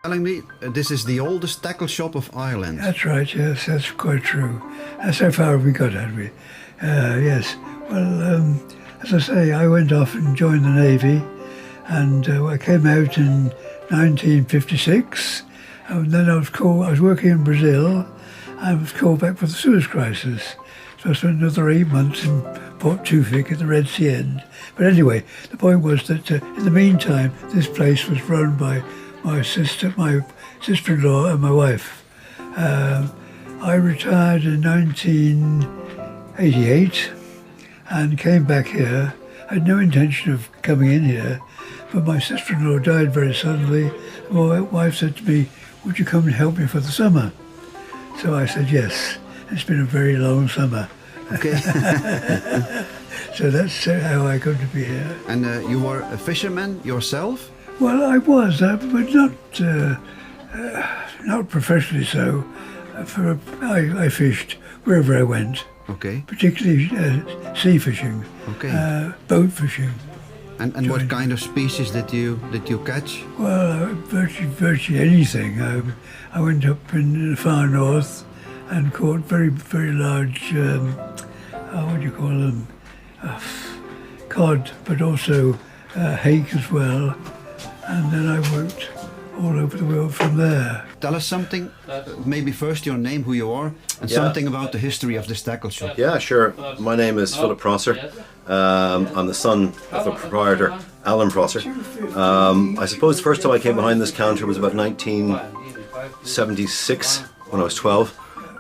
Telling me this is the oldest tackle shop of Ireland. That's right, yes, that's quite true. That's how far we got, had we? Yes. Well, as I say, I went off and joined the Navy, and I came out in 1956, and then I was working in Brazil. I was called back for the Suez Crisis. So I spent another 8 months in Port Tewfik at the Red Sea end. But anyway, the point was that in the meantime, this place was run by my sister-in-law and my wife. I retired in 1988 and came back here. I had no intention of coming in here, but my sister-in-law died very suddenly. My wife said to me, "Would you come and help me for the summer?" So I said yes. It's been a very long summer. Okay. So that's how I got to be here. And you were a fisherman yourself? Well, I was, but not professionally so. I fished wherever I went. Okay. Particularly sea fishing. Okay. Boat fishing. And what kind of species did you catch? Well, virtually anything. I went up in the far north and caught very, very large, what do you call them? Cod, but also hake as well. And then I worked all over the world from there. Tell us something, maybe first your name, who you are, and something about the history of this tackle shop. Yeah, sure. My name is Philip Prosser. I'm the son of the proprietor, Alan Prosser. I suppose the first time I came behind this counter was about 1976, when I was 12.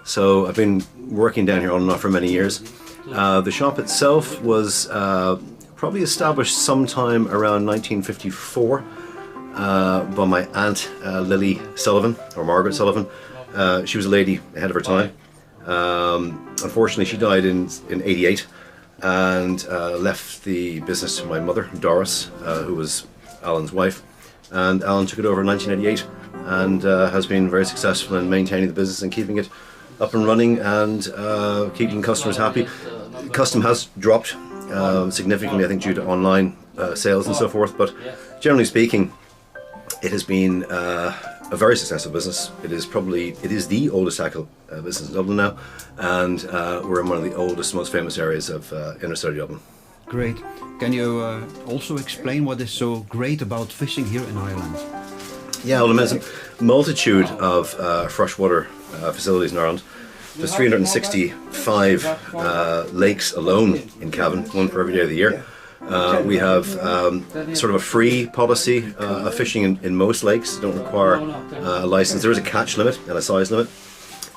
So I've been working down here on and off for many years. The shop itself was probably established sometime around 1954 by my aunt Lily Sullivan, or Margaret Sullivan. She was a lady ahead of her time. Unfortunately, she died in '88 and left the business to my mother, Doris, who was Alan's wife. And Alan took it over in 1988 and has been very successful in maintaining the business and keeping it up and running and keeping customers happy. Custom has dropped significantly, I think, due to online sales and so forth, but generally speaking, it has been a very successful business. It is the oldest tackle business in Dublin now, and we're in one of the oldest, most famous areas of inner city Dublin. Great. Can you also explain what is so great about fishing here in Ireland? Yeah, well, there's a multitude of freshwater facilities in Ireland. There's 365 lakes alone in Cavan, one for every day of the year. We have sort of a free policy of fishing in most lakes. Don't require a license. There is a catch limit and a size limit.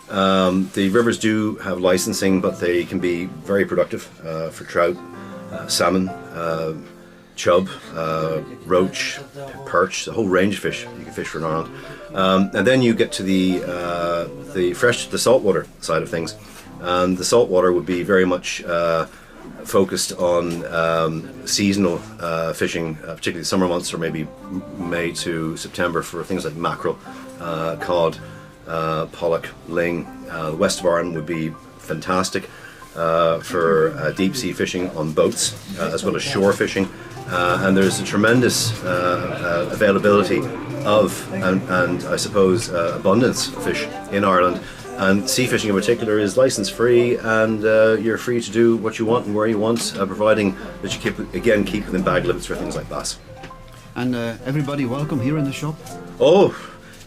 The rivers do have licensing, but they can be very productive for trout, salmon, chub, roach, perch, a whole range of fish you can fish for in Ireland. And then you get to the saltwater side of things, and the saltwater would be very much focused on seasonal fishing, particularly the summer months, or maybe May to September, for things like mackerel, cod, pollock, ling. The west of Ireland would be fantastic for deep sea fishing on boats, as well as shore fishing. And there's a tremendous availability of and I suppose abundance of fish in Ireland. And sea fishing in particular is license free, and you're free to do what you want and where you want, providing that you keep within bag limits for things like bass. And everybody welcome here in the shop? Oh,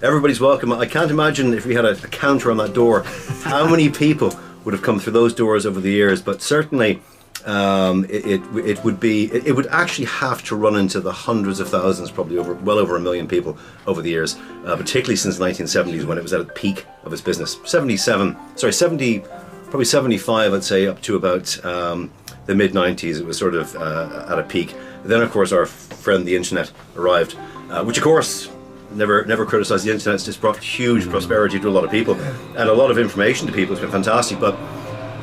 everybody's welcome. I can't imagine if we had a counter on that door how many people would have come through those doors over the years, but certainly it would actually have to run into the hundreds of thousands, probably well over 1 million people over the years, particularly since the 1970s, when it was at the peak of its business. 70, probably 75, I'd say, up to about the mid 90s. It was sort of at a peak. Then, of course, our friend the internet arrived, which, of course, never criticised the internet. It's just brought huge prosperity to a lot of people and a lot of information to people. It's been fantastic, but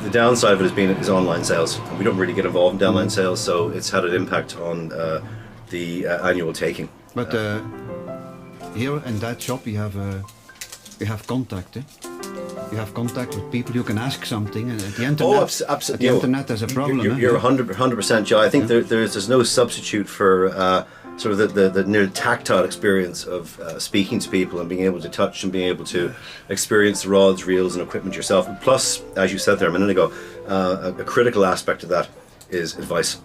the downside of it has been is online sales. We don't really get involved in online sales, so it's had an impact on the annual taking. But here in that shop you have contact. You have contact with people. You can ask something, and at the internet, absolutely. Internet there's a problem. You're 100%, Joe. I think there's no substitute for sort of the near tactile experience of speaking to people and being able to touch and being able to experience the rods, reels, and equipment yourself. Plus, as you said there a minute ago, a critical aspect of that is advice.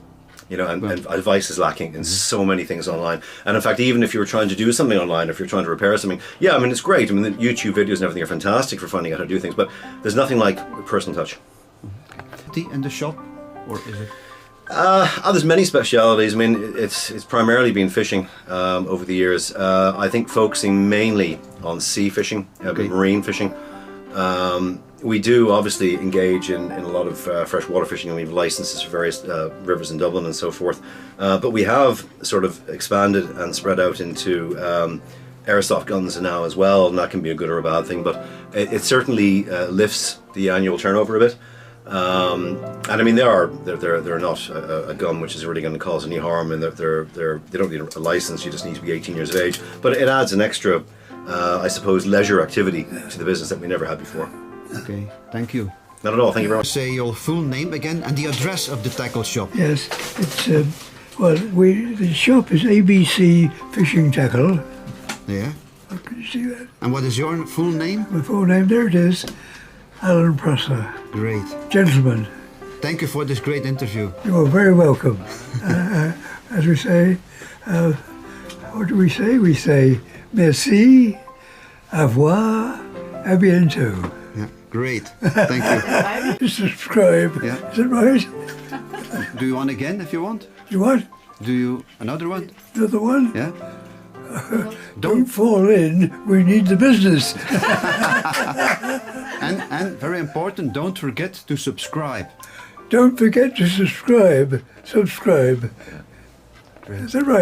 You know, and advice is lacking in so many things online. And in fact, even if you were trying to do something online, if you're trying to repair something, yeah, I mean, it's great. I mean, the YouTube videos and everything are fantastic for finding out how to do things, but there's nothing like personal touch. In the shop, or is it? There's many specialities. I mean, it's primarily been fishing over the years. I think focusing mainly on sea fishing, marine fishing. We do obviously engage in a lot of freshwater fishing, and we have licenses for various rivers in Dublin and so forth. But we have sort of expanded and spread out into airsoft guns now as well, and that can be a good or a bad thing. But it certainly lifts the annual turnover a bit. And I mean, they're not a gun which is really going to cause any harm, and they don't need a license. You just need to be 18 years of age. But it adds an extra, I suppose, leisure activity to the business that we never had before. Okay, thank you. Not at all. Thank you very much. Say your full name again and the address of the tackle shop. Yes, it's the shop is ABC Fishing Tackle. Yeah. Oh, can you see that? And what is your full name? My full name, there it is, Alan Prosser. Great. Gentlemen, Thank you for this great interview. you are very welcome. As we say, what do we say? We say merci, au revoir, à bientôt. Yeah, great. Thank you. Subscribe. Yeah. Is it right? Do you want again if you want? You want Do you another one? another one? Yeah. Don't fall in. We need the business. And very important, don't forget to subscribe. Don't forget to subscribe. Subscribe. Is that right?